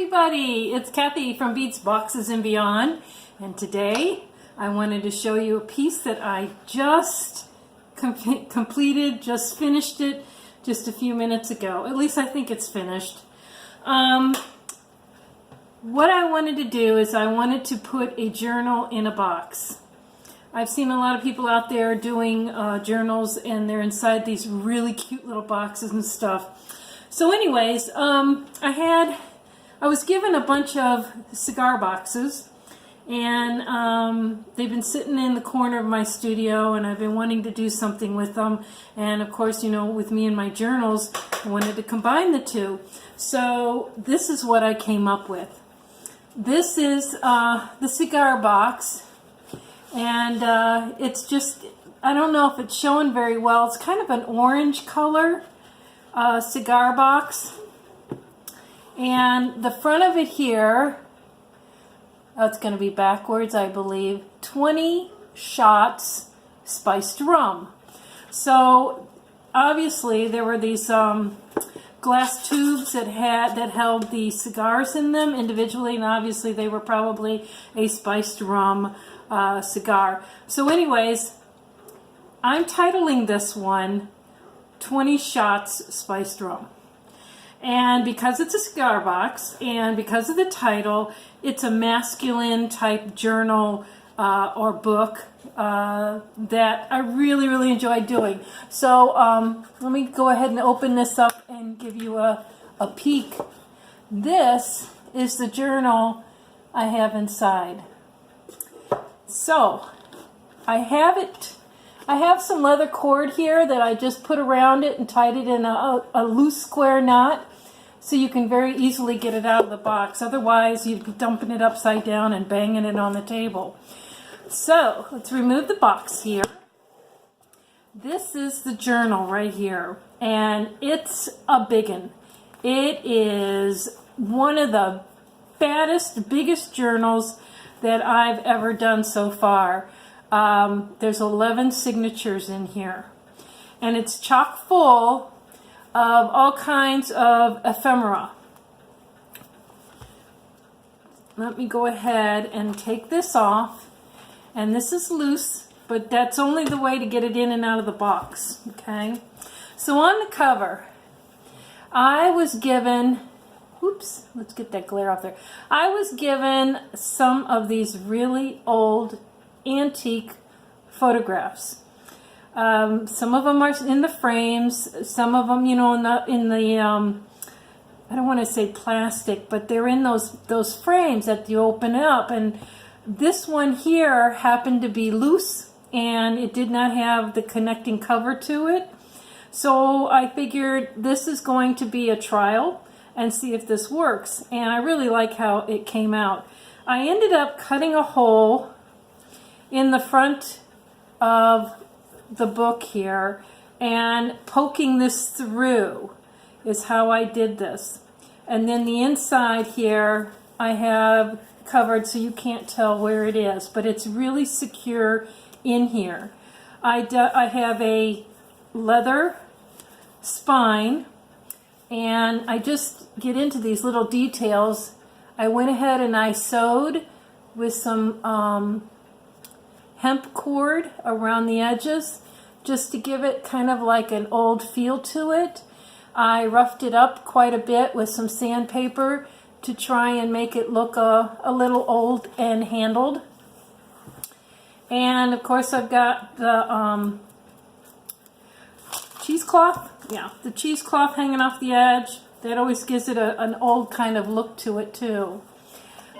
everybody, it's Kathy from Beats, Boxes, and Beyond, and today I wanted to show you a piece that I just completed, just finished it just a few minutes ago. At least I think it's finished. What I wanted to do is I wanted to put a journal in a box. I've seen a lot of people out there doing journals, and they're inside these really cute little boxes and stuff. So anyways, I was given a bunch of cigar boxes, and they've been sitting in the corner of my studio, and I've been wanting to do something with them. And of course, you know, with me and my journals, I wanted to combine the two. So this is what I came up with. This is the cigar box, and it's just, I don't know if it's showing very well. It's kind of an orange color cigar box. And the front of it here, it's going to be backwards, I believe, 20 shots spiced rum. So obviously there were these glass tubes that held the cigars in them individually, and obviously they were probably a spiced rum cigar. So anyways, I'm titling this one 20 Shots Spiced Rum. And because it's a cigar box, and because of the title, it's a masculine type journal or book that I really, really enjoy doing. So let me go ahead and open this up and give you a peek. This is the journal I have inside. So I have some leather cord here that I just put around it and tied it in a loose square knot, so you can very easily get it out of the box. Otherwise, you'd be dumping it upside down and banging it on the table. So let's remove the box here. This is the journal right here, and it's a big one. It is one of the fattest, biggest journals that I've ever done so far. There's 11 signatures in here, and it's chock full of all kinds of ephemera. Let me go ahead and take this off, and this is loose, but that's only the way to get it in and out of the box. Okay, so on the cover, I was given, oops, let's get that glare off there. I was given some of these really old antique photographs. Some of them are in the frames, some of them, you know, in the I don't want to say plastic, but they're in those frames that you open up. And this one here happened to be loose, and it did not have the connecting cover to it. So I figured this is going to be a trial and see if this works. And I really like how it came out. I ended up cutting a hole in the front of the book here and poking this through is how I did this. And then the inside here I have covered so you can't tell where it is, but it's really secure in here. I have a leather spine, and I just get into these little details. I went ahead and I sewed with some hemp cord around the edges just to give it kind of like an old feel to it. I roughed it up quite a bit with some sandpaper to try and make it look a little old and handled. And of course I've got the cheesecloth. Yeah, the cheesecloth hanging off the edge. That always gives it an old kind of look to it too.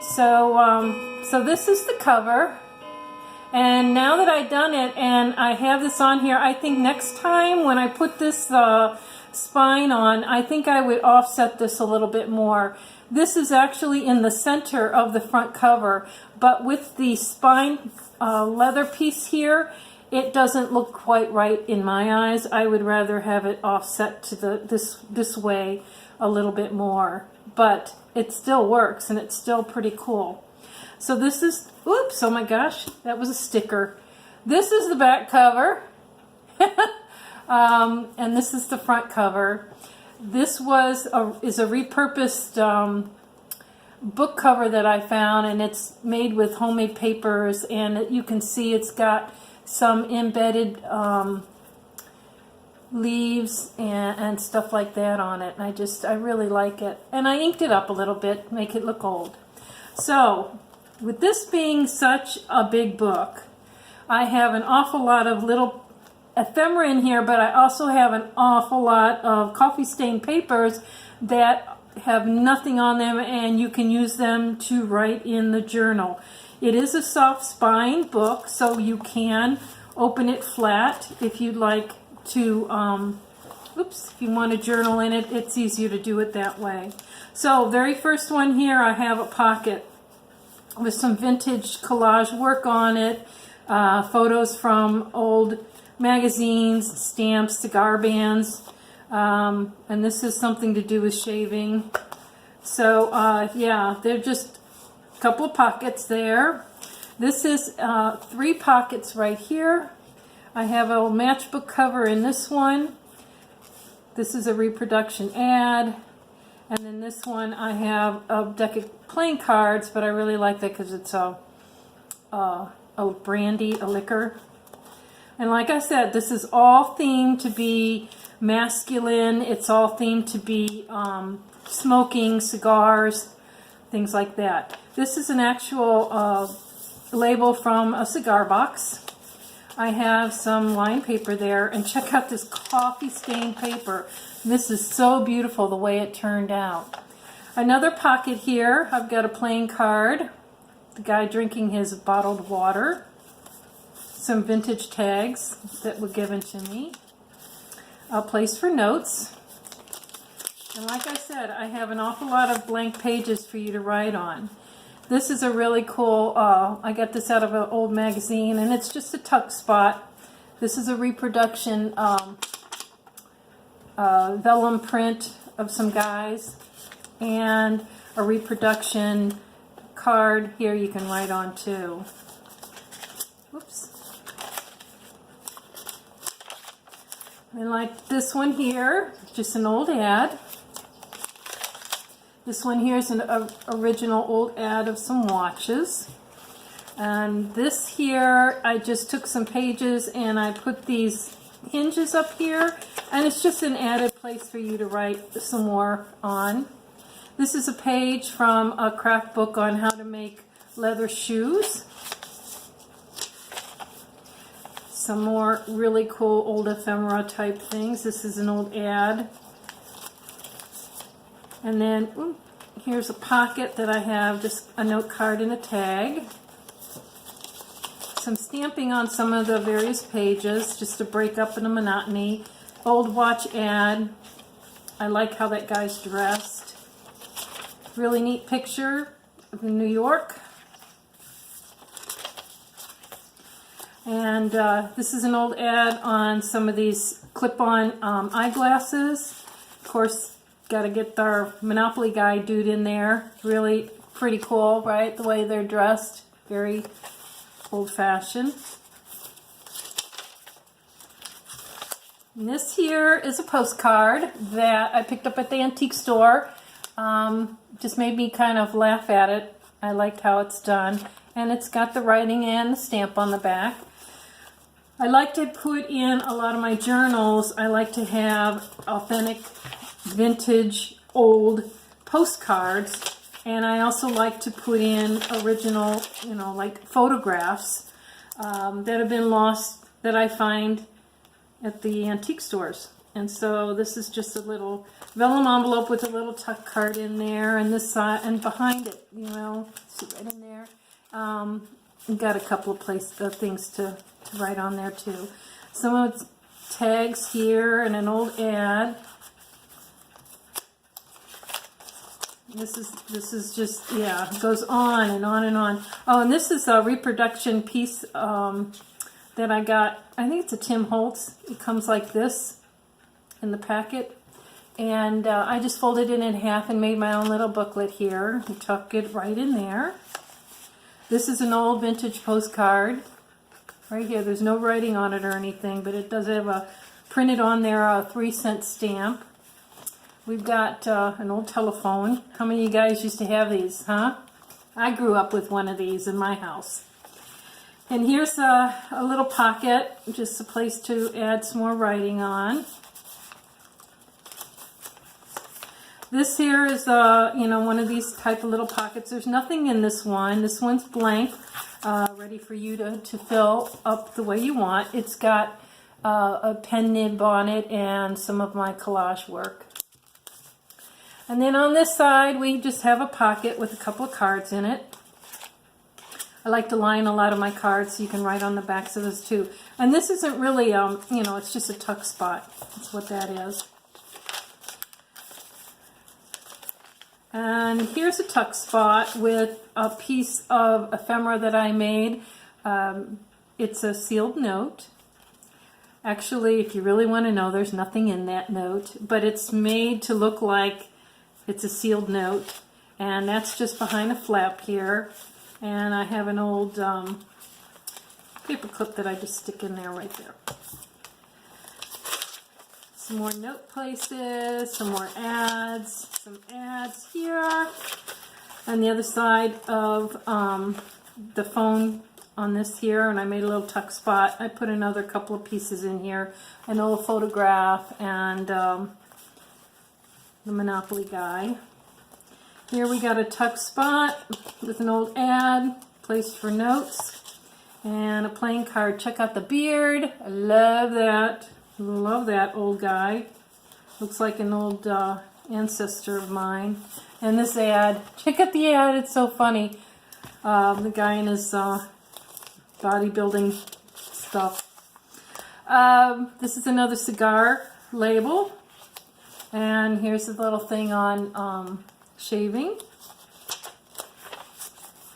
So, so this is the cover. And now that I've done it and I have this on here, I think next time when I put this spine on, I think I would offset this a little bit more. This is actually in the center of the front cover, but with the spine leather piece here, it doesn't look quite right in my eyes. I would rather have it offset to this way a little bit more, but it still works and it's still pretty cool. So this is, oops, oh my gosh, that was a sticker. This is the back cover, and this is the front cover. This is a repurposed book cover that I found, and it's made with homemade papers, and you can see it's got some embedded leaves and stuff like that on it. And I really like it. And I inked it up a little bit, make it look old. So, with this being such a big book, I have an awful lot of little ephemera in here, but I also have an awful lot of coffee stained papers that have nothing on them, and you can use them to write in the journal. It is a soft spine book, so you can open it flat if you'd like to, if you want to journal in it, it's easier to do it that way. So, very first one here, I have a pocket with some vintage collage work on it, photos from old magazines, stamps, cigar bands, and this is something to do with shaving. So, yeah, they're just a couple of pockets there. This is 3 pockets right here. I have a matchbook cover in this one. This is a reproduction ad. And then this one I have a deck of playing cards, but I really like that because it's a brandy, a liquor. And like I said, this is all themed to be masculine. It's all themed to be smoking, cigars, things like that. This is an actual label from a cigar box. I have some lined paper there, and check out this coffee stained paper. This is so beautiful the way it turned out. Another pocket here, I've got a playing card, the guy drinking his bottled water, some vintage tags that were given to me, a place for notes, and like I said, I have an awful lot of blank pages for you to write on. This is a really cool, I got this out of an old magazine, and it's just a tuck spot. This is a reproduction vellum print of some guys, and a reproduction card here you can write on too. Whoops. And like this one here, just an old ad. This one here is an original old ad of some watches. And this here, I just took some pages and I put these hinges up here, and it's just an added place for you to write some more on. This is a page from a craft book on how to make leather shoes. Some more really cool old ephemera type things. This is an old ad. And then here's a pocket that I have, just a note card and a tag. Some stamping on some of the various pages, just to break up in the monotony. Old watch ad. I like how that guy's dressed. Really neat picture of New York. And this is an old ad on some of these clip-on eyeglasses. Of course, got to get our Monopoly guy dude in there. Really pretty cool, right? The way they're dressed. Very old-fashioned. And this here is a postcard that I picked up at the antique store. Just made me kind of laugh at it. I liked how it's done. And it's got the writing and the stamp on the back. I like to put in a lot of my journals. I like to have authentic, vintage, old postcards. And I also like to put in original, like photographs that have been lost that I find at the antique stores. And so this is just a little vellum envelope with a little tuck card in there, and this side and behind it, see right in there. We've got a couple of things to write on there too. Some of it's tags here and an old ad. This is just, yeah, it goes on and on and on. Oh, and this is a reproduction piece that I got. I think it's a Tim Holtz. It comes like this in the packet. And I just folded it in half and made my own little booklet here and tucked it right in there. This is an old vintage postcard. Right here, there's no writing on it or anything, but it does have a printed on there a 3-cent stamp. We've got an old telephone. How many of you guys used to have these, huh? I grew up with one of these in my house. And here's a little pocket, just a place to add some more writing on. This here is, one of these type of little pockets. There's nothing in this one. This one's blank, ready for you to fill up the way you want. It's got a pen nib on it and some of my collage work. And then on this side, we just have a pocket with a couple of cards in it. I like to line a lot of my cards so you can write on the backs of this too. And this isn't really, it's just a tuck spot. That's what that is. And here's a tuck spot with a piece of ephemera that I made. It's a sealed note. Actually, if you really want to know, there's nothing in that note, but it's made to look like it's a sealed note. And that's just behind a flap here. And I have an old paper clip that I just stick in there right there. Some more note places, some more ads, some ads here. On the other side of the phone on this here, and I made a little tuck spot. I put another couple of pieces in here, an old photograph and the Monopoly guy. Here we got a tuck spot with an old ad placed for notes and a playing card. Check out the beard. I love that. Love that old guy. Looks like an old ancestor of mine. And this ad. Check out the ad. It's so funny. The guy in his bodybuilding stuff. This is another cigar label. And here's a little thing on shaving.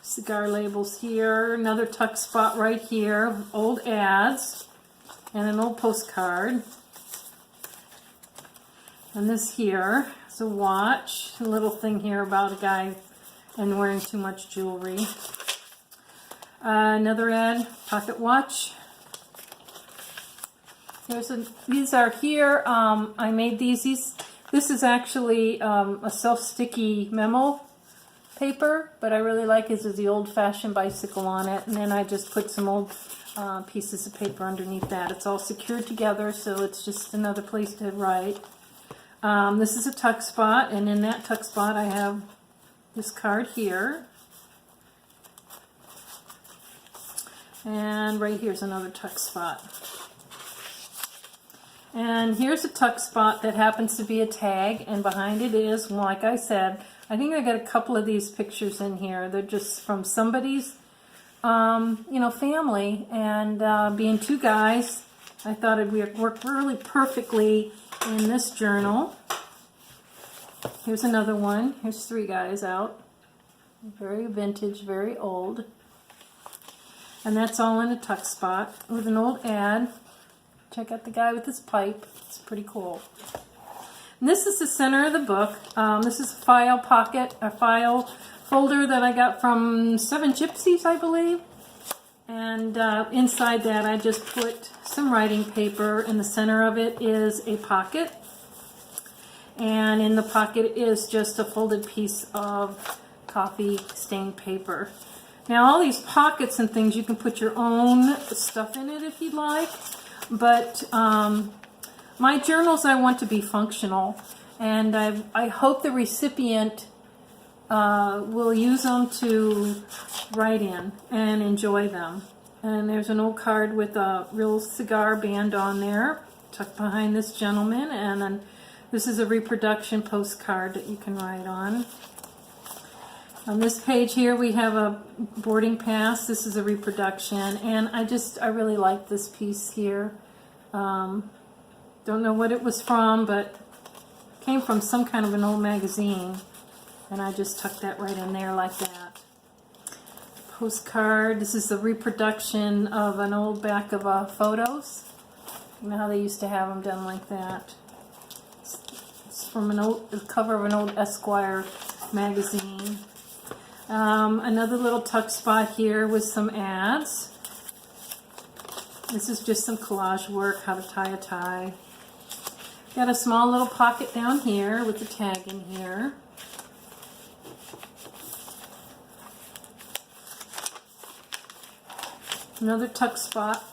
Cigar labels here. Another tuck spot right here. Old ads. And an old postcard. And this here is a watch. A little thing here about a guy and wearing too much jewelry. Another ad, pocket watch. These are here. I made these. This is actually a self-sticky memo paper, but I really like it. This is the old-fashioned bicycle on it, and then I just put some old pieces of paper underneath that. It's all secured together, so it's just another place to write. This is a tuck spot, and in that tuck spot I have this card here. And right here's another tuck spot. And here's a tuck spot that happens to be a tag, and behind it is, like I said, I think I got a couple of these pictures in here. They're just from somebody's, family, and being two guys, I thought it would work really perfectly in this journal. Here's another one. Here's three guys out. Very vintage, very old. And that's all in a tuck spot with an old ad. Check out the guy with his pipe. It's pretty cool. And this is the center of the book. This is a file pocket, a file folder that I got from Seven Gypsies, I believe. And inside that I just put some writing paper. In the center of it is a pocket. And in the pocket is just a folded piece of coffee stained paper. Now all these pockets and things, you can put your own stuff in it if you'd like. But my journals I want to be functional. And I hope the recipient will use them to write in and enjoy them. And there's an old card with a real cigar band on there, tucked behind this gentleman. And then this is a reproduction postcard that you can write on. On this page here we have a boarding pass. This is a reproduction, and I really like this piece here. Don't know what it was from, but it came from some kind of an old magazine, and I just tucked that right in there like that. Postcard. This is a reproduction of an old back of photos. You know how they used to have them done like that. It's from the cover of an old Esquire magazine. Another little tuck spot here with some ads. This is just some collage work, how to tie a tie. Got a small little pocket down here with the tag in here. Another tuck spot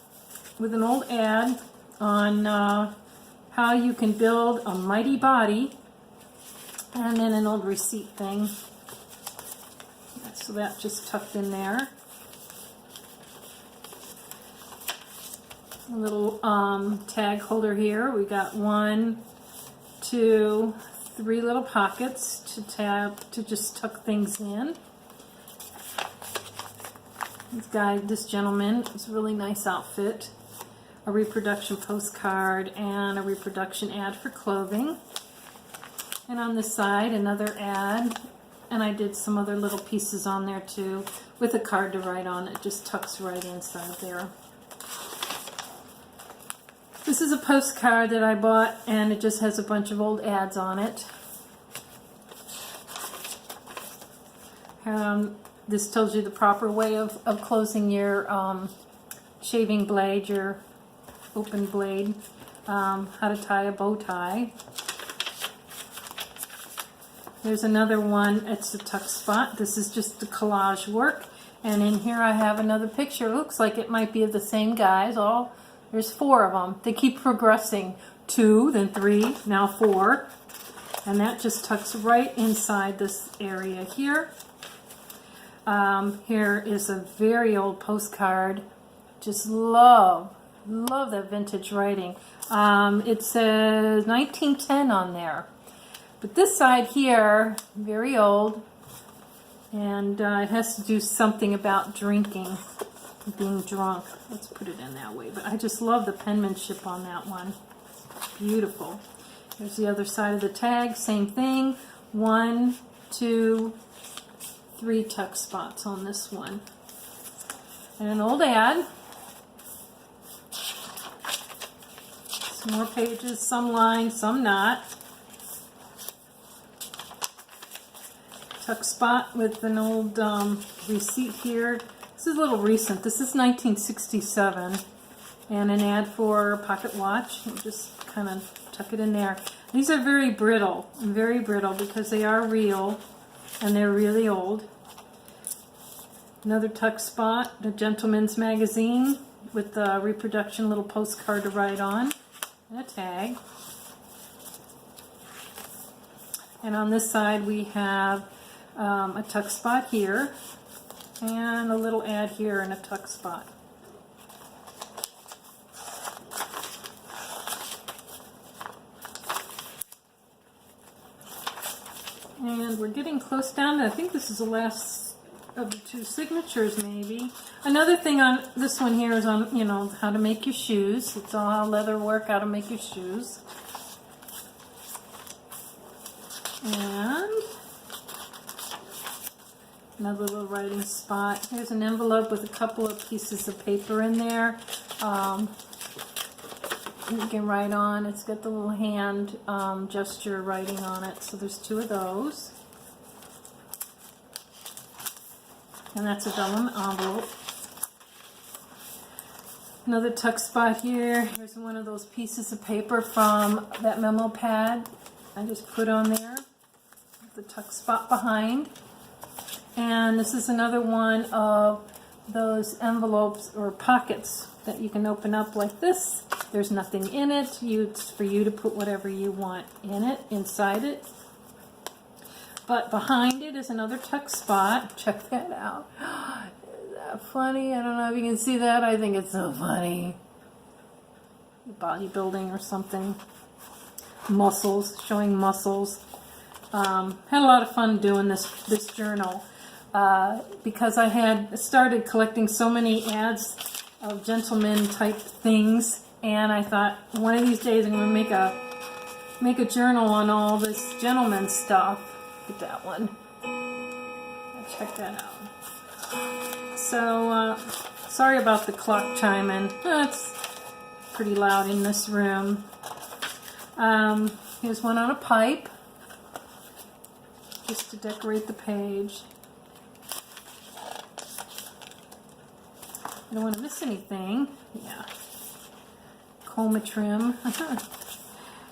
with an old ad on how you can build a mighty body, and then an old receipt thing. So that just tucked in there. A little tag holder here. We got 1, 2, 3 little pockets to just tuck things in. This gentleman, it's a really nice outfit. A reproduction postcard and a reproduction ad for clothing. And on this side, another ad. And I did some other little pieces on there too, with a card to write on. It just tucks right inside there. This is a postcard that I bought, and it just has a bunch of old ads on it. This tells you the proper way of closing your shaving blade, your open blade, how to tie a bow tie. There's another one, it's a tuck spot. This is just the collage work. And in here I have another picture. It looks like it might be of the same guys. There's 4 of them. They keep progressing. 2, then 3, now 4. And that just tucks right inside this area here. Here is a very old postcard. Just love that vintage writing. It says 1910 on there. But this side here, very old, and it has to do something about drinking, being drunk. Let's put it in that way. But I just love the penmanship on that one. Beautiful. There's the other side of the tag, same thing. 1, 2, 3 tuck spots on this one. And an old ad. Some more pages, some lined, some not. Tuck spot with an old receipt here. This is a little recent. This is 1967. And an ad for a pocket watch. You just kind of tuck it in there. These are very brittle because they are real and they're really old. Another tuck spot, the Gentleman's Magazine with the reproduction little postcard to write on and a tag. And on this side we have a tuck spot here and a little ad here and a tuck spot. And we're getting close down to, I think this is the last of the 2 signatures maybe. Another thing on this one here is on, how to make your shoes. It's all leather work, how to make your shoes. And another little writing spot. Here's an envelope with a couple of pieces of paper in there. You can write on. It's got the little hand gesture writing on it. So there's 2 of those. And that's a vellum envelope. Another tuck spot here. Here's one of those pieces of paper from that memo pad. I just put on there. The tuck spot behind. And this is another one of those envelopes or pockets that you can open up like this. There's nothing in it. It's for you to put whatever you want in it, inside it. But behind it is another tuck spot. Check that out. Is that funny? I don't know if you can see that. I think it's so funny. Bodybuilding or something. Muscles, showing muscles. Had a lot of fun doing this journal because I had started collecting so many ads of gentleman type things, and I thought one of these days I'm going to make a journal on all this gentleman stuff. Look at that one. Check that out. So sorry about the clock chiming. It's pretty loud in this room. Here's one on a pipe, just to decorate the page. I don't want to miss anything. Yeah. Coma trim.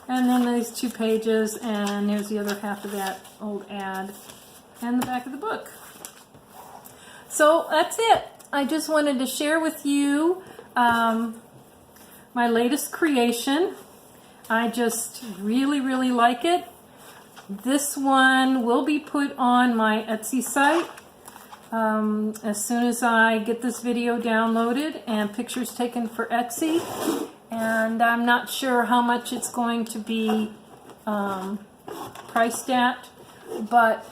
And then these 2 pages, and there's the other half of that old ad, and the back of the book. So that's it. I just wanted to share with you my latest creation. I just really, really like it. This one will be put on my Etsy site as soon as I get this video downloaded and pictures taken for Etsy. And I'm not sure how much it's going to be priced at, but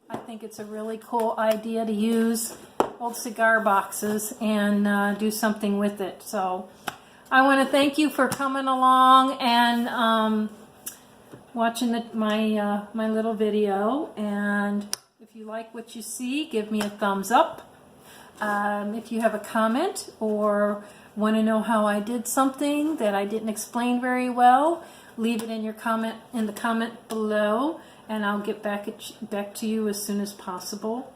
I think it's a really cool idea to use old cigar boxes and do something with it. So I want to thank you for coming along and watching my little video. And if you like what you see, give me a thumbs up. If you have a comment or want to know how I did something that I didn't explain very well, leave it in the comment below, and I'll get back to you as soon as possible.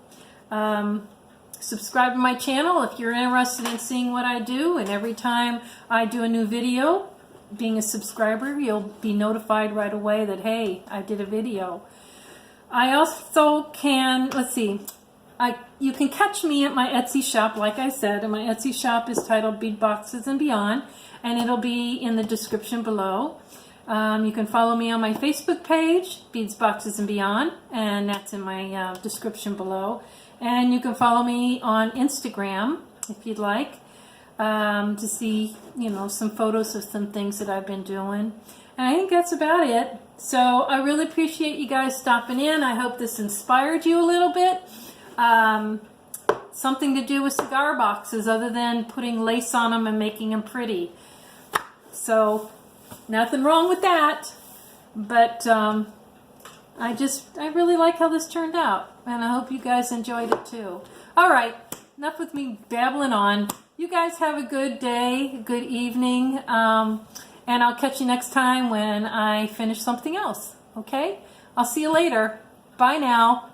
Subscribe to my channel if you're interested in seeing what I do, and every time I do a new video, being a subscriber, you'll be notified right away that, hey, I did a video. I also can, you can catch me at my Etsy shop, like I said, and my Etsy shop is titled Bead Boxes and Beyond, and it'll be in the description below. You can follow me on my Facebook page, Beads, Boxes, and Beyond, and that's in my description below. And you can follow me on Instagram if you'd like to see, some photos of some things that I've been doing. And I think that's about it. So I really appreciate you guys stopping in. I hope this inspired you a little bit. Something to do with cigar boxes other than putting lace on them and making them pretty. So nothing wrong with that. But I really like how this turned out. And I hope you guys enjoyed it too. Alright, enough with me babbling on. You guys have a good day, a good evening, and I'll catch you next time when I finish something else. Okay? I'll see you later. Bye now.